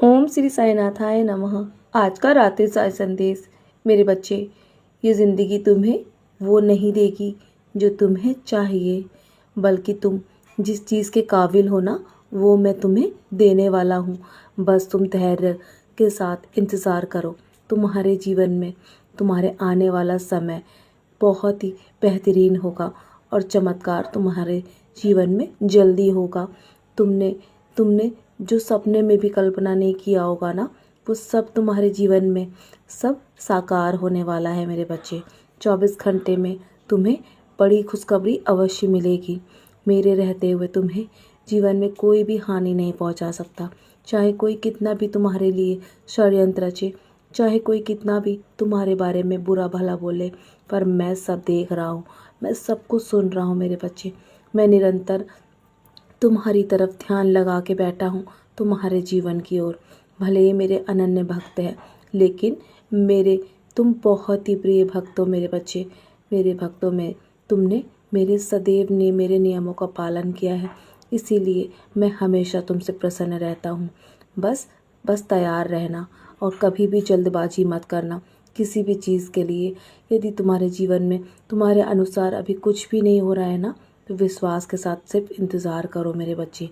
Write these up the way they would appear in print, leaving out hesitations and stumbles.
ओम श्री साईनाथाय नमः। आज का रात्रि साय संदेश। मेरे बच्चे, ये ज़िंदगी तुम्हें वो नहीं देगी जो तुम्हें चाहिए, बल्कि तुम जिस चीज़ के काबिल हो ना, वो मैं तुम्हें देने वाला हूँ। बस तुम धैर्य के साथ इंतज़ार करो। तुम्हारे जीवन में तुम्हारे आने वाला समय बहुत ही बेहतरीन होगा और चमत्कार तुम्हारे जीवन में जल्दी होगा। तुमने तुमने जो सपने में भी कल्पना नहीं किया होगा ना, वो सब तुम्हारे जीवन में सब साकार होने वाला है मेरे बच्चे। 24 घंटे में तुम्हें बड़ी खुशखबरी अवश्य मिलेगी। मेरे रहते हुए तुम्हें जीवन में कोई भी हानि नहीं पहुंचा सकता। चाहे कोई कितना भी तुम्हारे लिए षड्यंत्र रचे, चाहे कोई कितना भी तुम्हारे बारे में बुरा भला बोले, पर मैं सब देख रहा हूँ, मैं सब कुछ सुन रहा हूँ मेरे बच्चे। मैं निरंतर तुम्हारी तरफ ध्यान लगा के बैठा हूँ, तुम्हारे जीवन की ओर। भले ही मेरे अनन्य भक्त हैं, लेकिन तुम बहुत ही प्रिय भक्त हो मेरे बच्चे। मेरे भक्तों में तुमने सदैव ने मेरे नियमों का पालन किया है, इसीलिए मैं हमेशा तुमसे प्रसन्न रहता हूँ। बस तैयार रहना और कभी भी जल्दबाजी मत करना किसी भी चीज़ के लिए। यदि तुम्हारे जीवन में तुम्हारे अनुसार अभी कुछ भी नहीं हो रहा है ना, तो विश्वास के साथ सिर्फ इंतज़ार करो मेरे बच्चे।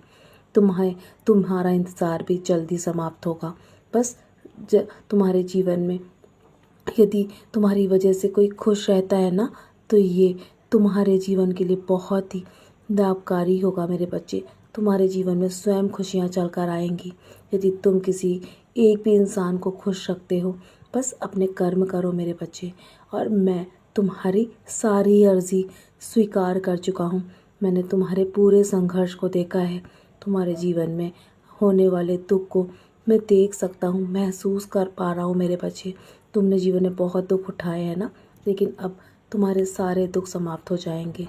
तुम्हारा इंतज़ार भी जल्दी समाप्त होगा। बस तुम्हारे जीवन में यदि तुम्हारी वजह से कोई खुश रहता है ना, तो ये तुम्हारे जीवन के लिए बहुत ही लाभकारी होगा मेरे बच्चे। तुम्हारे जीवन में स्वयं खुशियाँ चल कर आएंगी यदि तुम किसी एक भी इंसान को खुश रखते हो। बस अपने कर्म करो मेरे बच्चे, और मैं तुम्हारी सारी अर्जी स्वीकार कर चुका हूँ। मैंने तुम्हारे पूरे संघर्ष को देखा है। तुम्हारे जीवन में होने वाले दुख को मैं देख सकता हूँ, महसूस कर पा रहा हूँ मेरे बच्चे। तुमने जीवन में बहुत दुख उठाए हैं ना, लेकिन अब तुम्हारे सारे दुख समाप्त हो जाएंगे।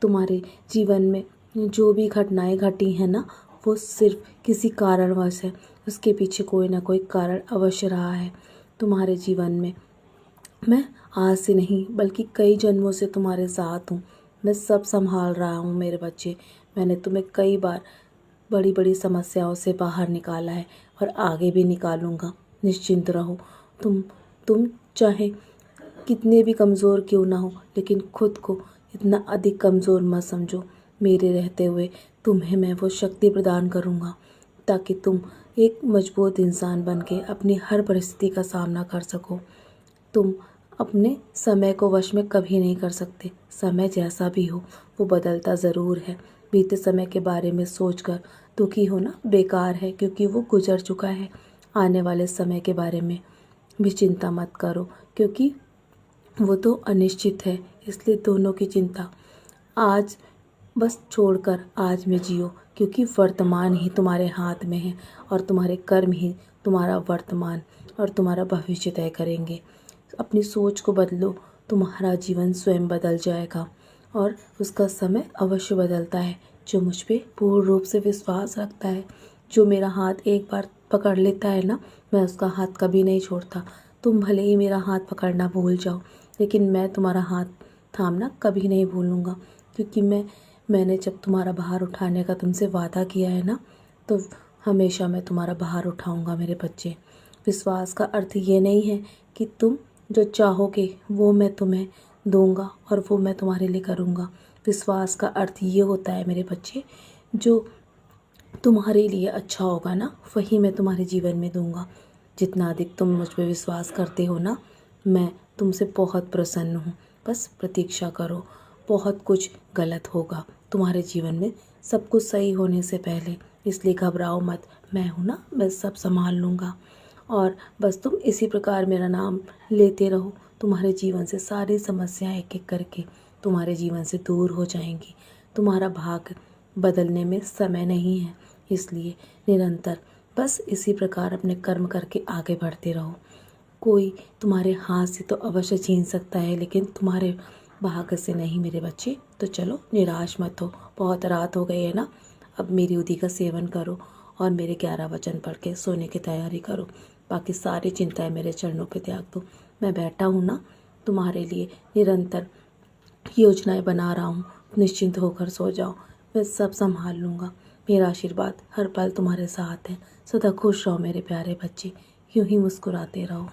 तुम्हारे जीवन में जो भी घटनाएं घटी हैं ना, वो सिर्फ किसी कारणवश है। उसके पीछे कोई ना कोई कारण अवश्य रहा है तुम्हारे जीवन में। मैं आज से नहीं बल्कि कई जन्मों से तुम्हारे साथ हूँ। मैं सब संभाल रहा हूँ मेरे बच्चे। मैंने तुम्हें कई बार बड़ी बड़ी समस्याओं से बाहर निकाला है और आगे भी निकालूंगा। निश्चिंत रहो। तुम चाहे कितने भी कमज़ोर क्यों ना हो, लेकिन खुद को इतना अधिक कमज़ोर मत समझो। मेरे रहते हुए तुम्हें मैं वो शक्ति प्रदान करूँगा ताकि तुम एक मजबूत इंसान बन के अपनी हर परिस्थिति का सामना कर सको। तुम अपने समय को वश में कभी नहीं कर सकते। समय जैसा भी हो वो बदलता ज़रूर है। बीते समय के बारे में सोचकर दुखी होना बेकार है, क्योंकि वो गुजर चुका है। आने वाले समय के बारे में भी चिंता मत करो, क्योंकि वो तो अनिश्चित है। इसलिए दोनों की चिंता आज बस छोड़कर आज में जियो, क्योंकि वर्तमान ही तुम्हारे हाथ में है और तुम्हारे कर्म ही तुम्हारा वर्तमान और तुम्हारा भविष्य तय करेंगे। अपनी सोच को बदलो, तुम्हारा जीवन स्वयं बदल जाएगा और उसका समय अवश्य बदलता है। जो मुझ पे पूर्ण रूप से विश्वास रखता है, जो मेरा हाथ एक बार पकड़ लेता है ना, मैं उसका हाथ कभी नहीं छोड़ता। तुम भले ही मेरा हाथ पकड़ना भूल जाओ, लेकिन मैं तुम्हारा हाथ थामना कभी नहीं भूलूंगा, क्योंकि मैंने जब तुम्हारा भार उठाने का तुमसे वादा किया है ना, तो हमेशा मैं तुम्हारा भार उठाऊंगा मेरे बच्चे। विश्वास का अर्थ ये नहीं है कि तुम जो चाहोगे वो मैं तुम्हें दूंगा और वो मैं तुम्हारे लिए करूंगा। विश्वास का अर्थ ये होता है मेरे बच्चे, जो तुम्हारे लिए अच्छा होगा ना, वही मैं तुम्हारे जीवन में दूंगा। जितना अधिक तुम मुझ पर विश्वास करते हो ना, मैं तुमसे बहुत प्रसन्न हूँ। बस प्रतीक्षा करो, बहुत कुछ गलत होगा तुम्हारे जीवन में, सब कुछ सही होने से पहले। इसलिए घबराओ मत, मैं हूँ ना, मैं सब संभाल लूँगा। और बस तुम इसी प्रकार मेरा नाम लेते रहो। तुम्हारे जीवन से सारी समस्याएं एक एक करके तुम्हारे जीवन से दूर हो जाएंगी। तुम्हारा भाग्य बदलने में समय नहीं है, इसलिए निरंतर बस इसी प्रकार अपने कर्म करके आगे बढ़ते रहो। कोई तुम्हारे हाथ से तो अवश्य छीन सकता है, लेकिन तुम्हारे भाग्य से नहीं मेरे बच्चे। तो चलो, निराश मत हो। बहुत रात हो गई है ना, अब मेरी उदी का सेवन करो और मेरे 11 वचन पढ़ के सोने की तैयारी करो। बाकी सारी चिंताएं मेरे चरणों पे त्याग दो। मैं बैठा हूँ ना, तुम्हारे लिए निरंतर योजनाएं बना रहा हूँ। निश्चिंत होकर सो जाओ, मैं सब संभाल लूँगा। मेरा आशीर्वाद हर पल तुम्हारे साथ है। सदा खुश रहो मेरे प्यारे बच्चे, यूं ही मुस्कुराते रहो।